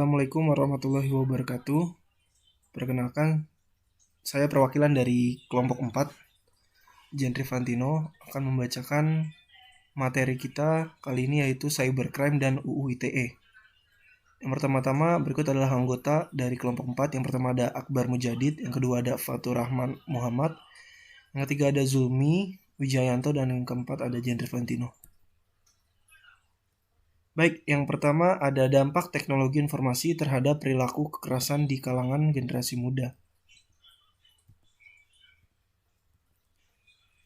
Assalamualaikum warahmatullahi wabarakatuh. Perkenalkan, saya perwakilan dari kelompok 4, Jendri Fantino, akan membacakan materi kita kali ini yaitu Cybercrime dan UU ITE. Yang pertama-tama berikut adalah anggota dari kelompok 4. Yang pertama ada Akbar Mujadid, yang kedua ada Fatur Rahman Muhammad, yang ketiga ada Zulmi Wijayanto, dan yang keempat ada Jendri Fantino. Baik, yang pertama ada dampak teknologi informasi terhadap perilaku kekerasan di kalangan generasi muda.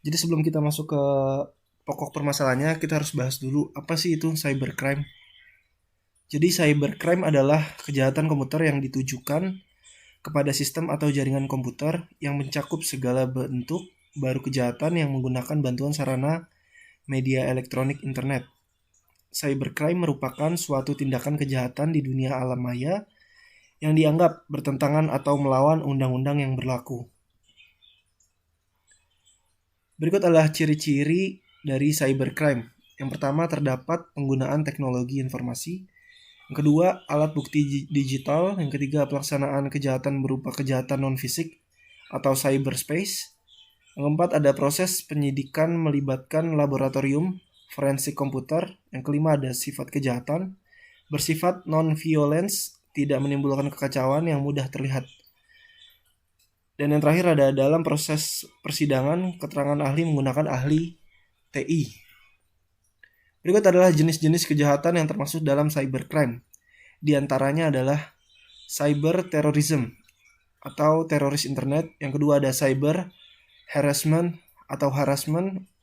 Jadi sebelum kita masuk ke pokok permasalahannya, kita harus bahas dulu apa sih itu cybercrime. Jadi cybercrime adalah kejahatan komputer yang ditujukan kepada sistem atau jaringan komputer yang mencakup segala bentuk baru kejahatan yang menggunakan bantuan sarana media elektronik internet. Cybercrime merupakan suatu tindakan kejahatan di dunia alam maya yang dianggap bertentangan atau melawan undang-undang yang berlaku. Berikut adalah ciri-ciri dari cybercrime. Yang pertama terdapat penggunaan teknologi informasi. Yang kedua, alat bukti digital. Yang ketiga, pelaksanaan kejahatan berupa kejahatan non-fisik atau cyberspace. Yang keempat, ada proses penyidikan melibatkan laboratorium forensik komputer. Yang kelima, ada sifat kejahatan bersifat non-violence, tidak menimbulkan kekacauan yang mudah terlihat. Dan yang terakhir ada dalam proses persidangan keterangan ahli menggunakan ahli TI. Berikut adalah jenis-jenis kejahatan yang termasuk dalam cybercrime. Di antaranya adalah cyber terrorism atau teroris internet. Yang kedua ada cyber harassment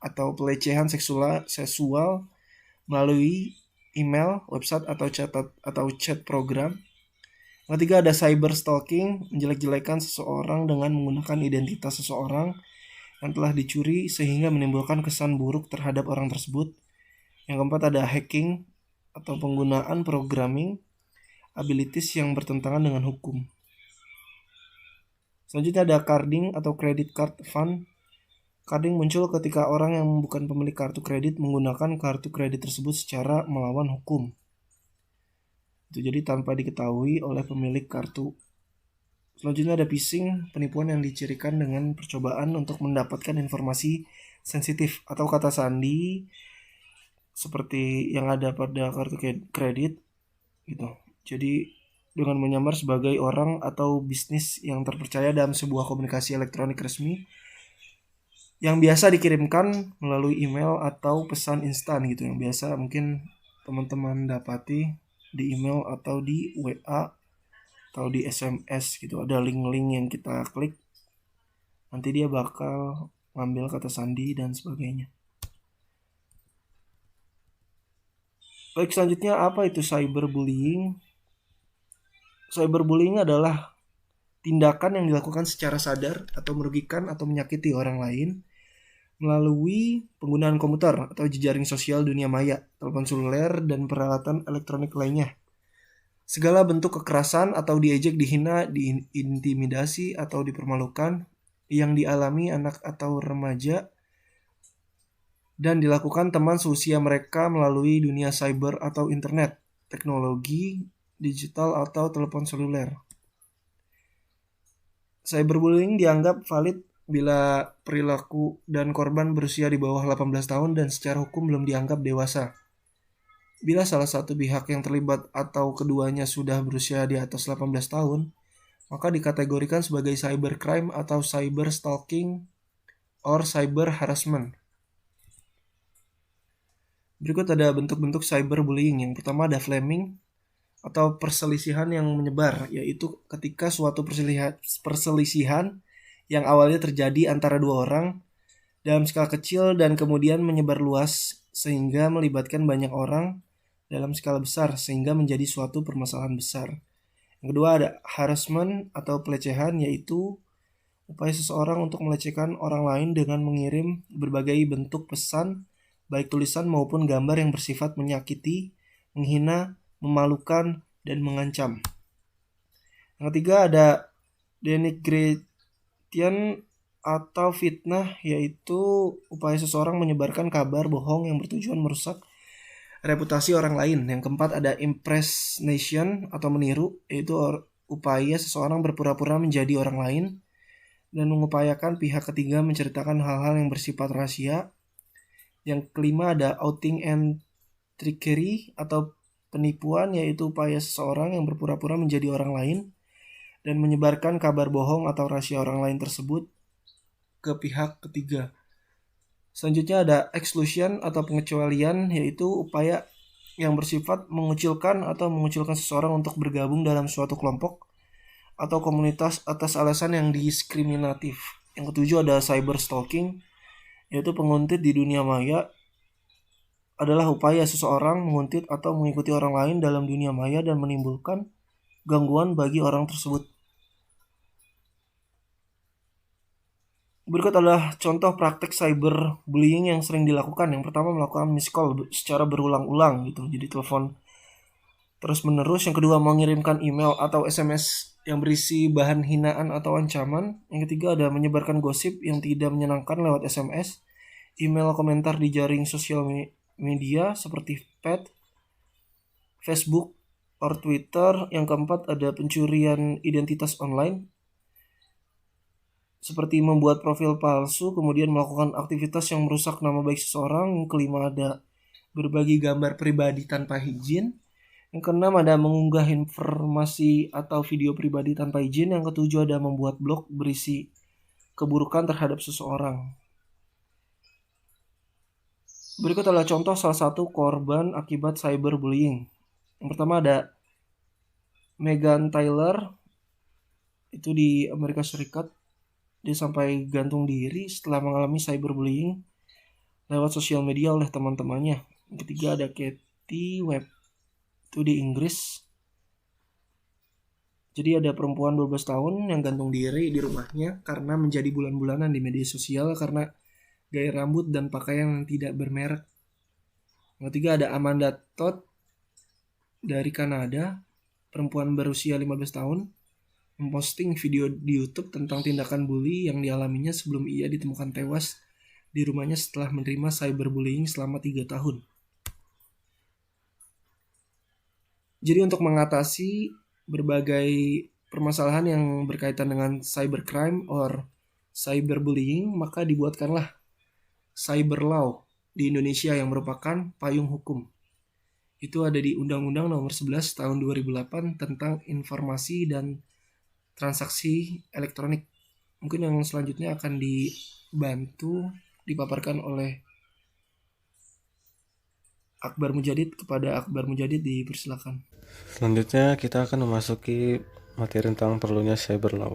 atau pelecehan seksual melalui email, website atau chat program. Yang ketiga ada cyber stalking, menjelek-jelekan seseorang dengan menggunakan identitas seseorang yang telah dicuri sehingga menimbulkan kesan buruk terhadap orang tersebut. Yang keempat ada hacking atau penggunaan programming abilities yang bertentangan dengan hukum. Selanjutnya ada carding atau credit card fund. Carding muncul ketika orang yang bukan pemilik kartu kredit menggunakan kartu kredit tersebut secara melawan hukum. Itu jadi tanpa diketahui oleh pemilik kartu. Selanjutnya ada phishing, penipuan yang dicirikan dengan percobaan untuk mendapatkan informasi sensitif atau kata sandi seperti yang ada pada kartu kredit gitu. Jadi dengan menyamar sebagai orang atau bisnis yang terpercaya dalam sebuah komunikasi elektronik resmi yang biasa dikirimkan melalui email atau pesan instan gitu, yang biasa mungkin teman-teman dapati di email atau di WA atau di SMS gitu. Ada link-link yang kita klik, nanti dia bakal ngambil kata sandi dan sebagainya. Baik, selanjutnya apa itu cyberbullying? Cyberbullying adalah tindakan yang dilakukan secara sadar atau merugikan atau menyakiti orang lain melalui penggunaan komputer atau jejaring sosial dunia maya, telepon seluler, dan peralatan elektronik lainnya. Segala bentuk kekerasan atau diejek, dihina, diintimidasi, atau dipermalukan yang dialami anak atau remaja dan dilakukan teman seusia mereka melalui dunia cyber atau internet, teknologi digital atau telepon seluler. Cyberbullying dianggap valid bila perilaku dan korban berusia di bawah 18 tahun dan secara hukum belum dianggap dewasa. Bila salah satu pihak yang terlibat atau keduanya sudah berusia di atas 18 tahun, maka dikategorikan sebagai cybercrime atau cyber stalking or cyber harassment. Berikut ada bentuk-bentuk cyberbullying. Yang pertama ada flaming atau perselisihan yang menyebar, yaitu ketika suatu perselisihan yang awalnya terjadi antara dua orang dalam skala kecil dan kemudian menyebar luas sehingga melibatkan banyak orang dalam skala besar sehingga menjadi suatu permasalahan besar. Yang kedua ada harassment atau pelecehan, yaitu upaya seseorang untuk melecehkan orang lain dengan mengirim berbagai bentuk pesan baik tulisan maupun gambar yang bersifat menyakiti, menghina, memalukan, dan mengancam. Yang ketiga ada denigration atau fitnah, yaitu upaya seseorang menyebarkan kabar bohong yang bertujuan merusak reputasi orang lain. Yang keempat ada impersonation atau meniru, yaitu upaya seseorang berpura-pura menjadi orang lain dan mengupayakan pihak ketiga menceritakan hal-hal yang bersifat rahasia. Yang kelima ada outing and trickery atau penipuan, yaitu upaya seseorang yang berpura-pura menjadi orang lain dan menyebarkan kabar bohong atau rahasia orang lain tersebut ke pihak ketiga. Selanjutnya ada exclusion atau pengecualian, yaitu upaya yang bersifat mengucilkan atau mengucilkan seseorang untuk bergabung dalam suatu kelompok atau komunitas atas alasan yang diskriminatif. Yang ketujuh ada cyber stalking, yaitu penguntit di dunia maya adalah upaya seseorang menguntit atau mengikuti orang lain dalam dunia maya dan menimbulkan gangguan bagi orang tersebut. Berikut adalah contoh praktek cyberbullying yang sering dilakukan. Yang pertama, melakukan miss call secara berulang-ulang gitu. Jadi telepon terus-menerus. Yang kedua, mengirimkan email atau SMS yang berisi bahan hinaan atau ancaman. Yang ketiga, ada menyebarkan gosip yang tidak menyenangkan lewat SMS, email, komentar di jaring sosial media seperti pet, Facebook, or Twitter. Yang keempat, ada pencurian identitas online seperti membuat profil palsu, kemudian melakukan aktivitas yang merusak nama baik seseorang. Yang kelima ada berbagi gambar pribadi tanpa izin. Yang keenam ada mengunggah informasi atau video pribadi tanpa izin. Yang ketujuh ada membuat blog berisi keburukan terhadap seseorang. Berikut adalah contoh salah satu korban akibat cyberbullying. Yang pertama ada Megan Tyler, itu di Amerika Serikat. Dia sampai gantung diri setelah mengalami cyberbullying lewat sosial media oleh teman-temannya. Yang ketiga ada Katie Webb, itu di Inggris. Jadi ada perempuan 12 tahun yang gantung diri di rumahnya karena menjadi bulan-bulanan di media sosial karena gaya rambut dan pakaian yang tidak bermerek. Yang ketiga ada Amanda Todd dari Kanada, perempuan berusia 15 tahun, memposting video di YouTube tentang tindakan bully yang dialaminya sebelum ia ditemukan tewas di rumahnya setelah menerima cyberbullying selama 3 tahun. Jadi untuk mengatasi berbagai permasalahan yang berkaitan dengan cybercrime or cyberbullying, maka dibuatkanlah cyber law di Indonesia yang merupakan payung hukum. Itu ada di Undang-Undang Nomor 11 Tahun 2008 tentang informasi dan transaksi elektronik. Mungkin yang selanjutnya akan dipaparkan oleh Akbar Mujadid. Kepada Akbar Mujadid dipersilakan. Selanjutnya kita akan memasuki materi tentang perlunya cyber law.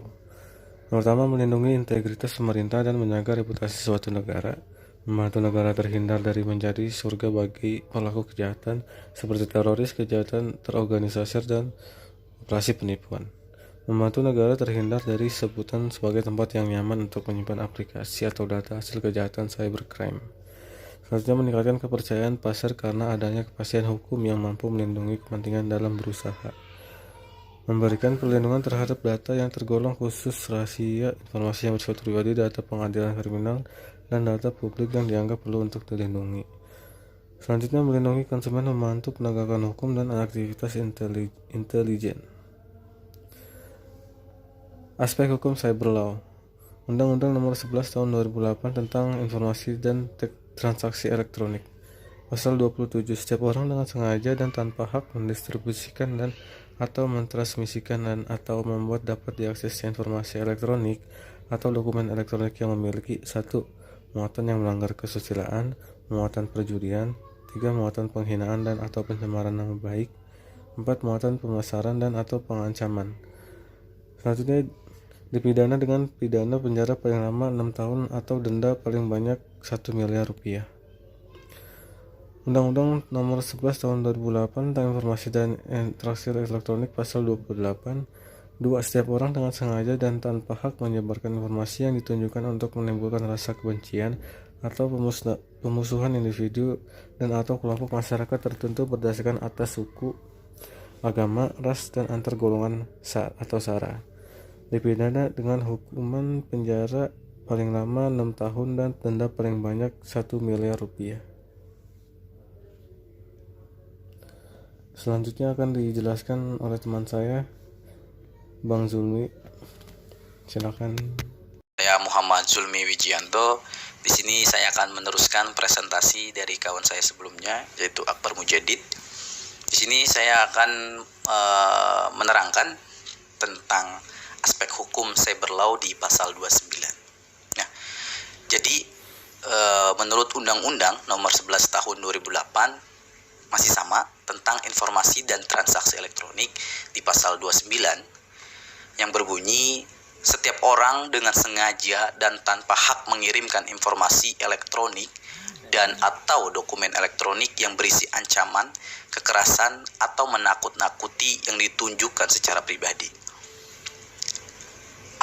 Pertama, melindungi integritas pemerintah dan menjaga reputasi suatu negara, membantu negara terhindar dari menjadi surga bagi pelaku kejahatan seperti teroris, kejahatan terorganisir, dan operasi penipuan. Membantu negara terhindar dari sebutan sebagai tempat yang nyaman untuk menyimpan aplikasi atau data hasil kejahatan cybercrime. Selanjutnya, meningkatkan kepercayaan pasar karena adanya kepastian hukum yang mampu melindungi kepentingan dalam berusaha. Memberikan perlindungan terhadap data yang tergolong khusus rahasia, informasi yang bersifat pribadi, data pengadilan kriminal, dan data publik yang dianggap perlu untuk dilindungi. Selanjutnya, melindungi konsumen, membantu penegakan hukum dan aktivitas intelijen. Aspek hukum cyber law. Undang-Undang Nomor 11 Tahun 2008 tentang informasi dan transaksi elektronik. Pasal 27, setiap orang dengan sengaja dan tanpa hak mendistribusikan dan atau mentransmisikan dan atau membuat dapat diaksesnya informasi elektronik atau dokumen elektronik yang memiliki 1. Muatan yang melanggar kesusilaan, muatan perjudian, 3. Muatan penghinaan dan atau pencemaran nama baik, 4. Muatan pemasaran dan atau pengancaman. Selanjutnya dipidana dengan pidana penjara paling lama 6 tahun atau denda paling banyak 1 miliar rupiah. Undang-Undang Nomor 11 Tahun 2008 tentang Informasi dan Transaksi Elektronik Pasal 28. 2. Setiap orang dengan sengaja dan tanpa hak menyebarkan informasi yang ditunjukkan untuk menimbulkan rasa kebencian atau pemusuhan individu dan atau kelompok masyarakat tertentu berdasarkan atas suku, agama, ras, dan antar golongan atau sara. Dipidana dengan hukuman penjara paling lama 6 tahun dan denda paling banyak 1 miliar rupiah. Selanjutnya akan dijelaskan oleh teman saya, Bang Zulmi. Silakan. Saya Muhammad Zulmi Wijianto. Di sini saya akan meneruskan presentasi dari kawan saya sebelumnya, yaitu Akbar Mujadid. Di sini saya akan menerangkan tentang aspek hukum cyber law di pasal 29. Nah, jadi menurut Undang-Undang Nomor 11 Tahun 2008 masih sama tentang informasi dan transaksi elektronik di pasal 29 yang berbunyi setiap orang dengan sengaja dan tanpa hak mengirimkan informasi elektronik dan atau dokumen elektronik yang berisi ancaman, kekerasan, atau menakut-nakuti yang ditunjukkan secara pribadi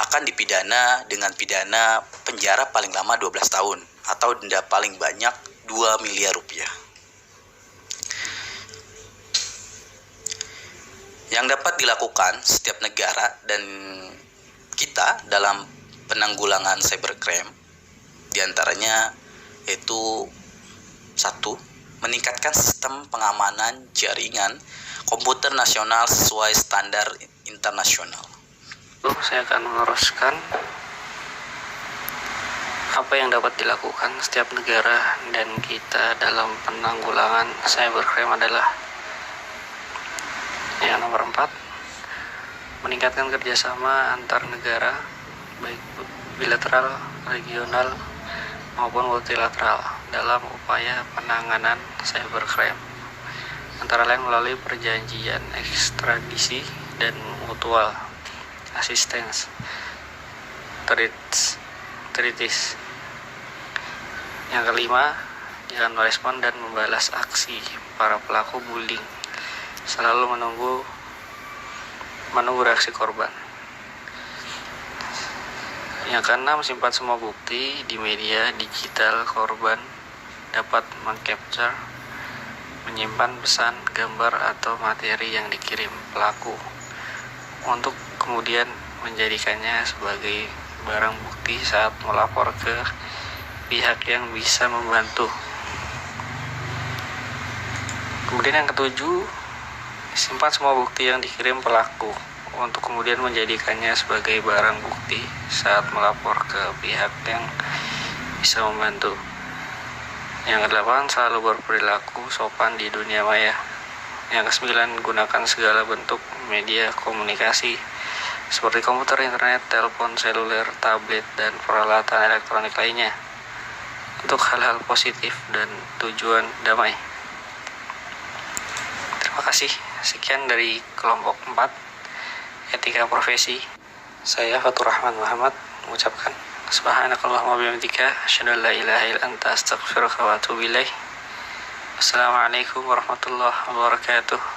akan dipidana dengan pidana penjara paling lama 12 tahun atau denda paling banyak 2 miliar rupiah. Yang dapat dilakukan setiap negara dan kita dalam penanggulangan cybercrime diantaranya yaitu 1. Meningkatkan sistem pengamanan jaringan komputer nasional sesuai standar internasional. Saya akan meneruskan apa yang dapat dilakukan setiap negara dan kita dalam penanggulangan cybercrime adalah yang nomor 4, meningkatkan kerjasama antar negara baik bilateral, regional maupun multilateral dalam upaya penanganan cybercrime, antara lain melalui perjanjian ekstradisi dan mutual assistance treaties. Yang kelima, jangan merespon dan membalas aksi para pelaku bullying, selalu menunggu reaksi korban. Yang keenam, simpan semua bukti di media digital korban dapat mengcapture, menyimpan pesan, gambar, atau materi yang dikirim pelaku untuk kemudian menjadikannya sebagai barang bukti saat melapor ke pihak yang bisa membantu. Kemudian yang ketujuh, simpan semua bukti yang dikirim pelaku untuk kemudian menjadikannya sebagai barang bukti saat melapor ke pihak yang bisa membantu. Yang kedelapan, selalu berperilaku sopan di dunia maya. Yang kesembilan, gunakan segala bentuk media komunikasi seperti komputer, internet, telepon seluler, tablet, dan peralatan elektronik lainnya untuk hal-hal positif dan tujuan damai. Terima kasih. Sekian dari kelompok 4 Etika Profesi. Saya Fatur Rahman Muhammad mengucapkan subhanakallahumma wa bihamdika asyhadu an la ilaha illa anta astaghfiruka wa atubu ilaik. Wassalamualaikum warahmatullahi wabarakatuh.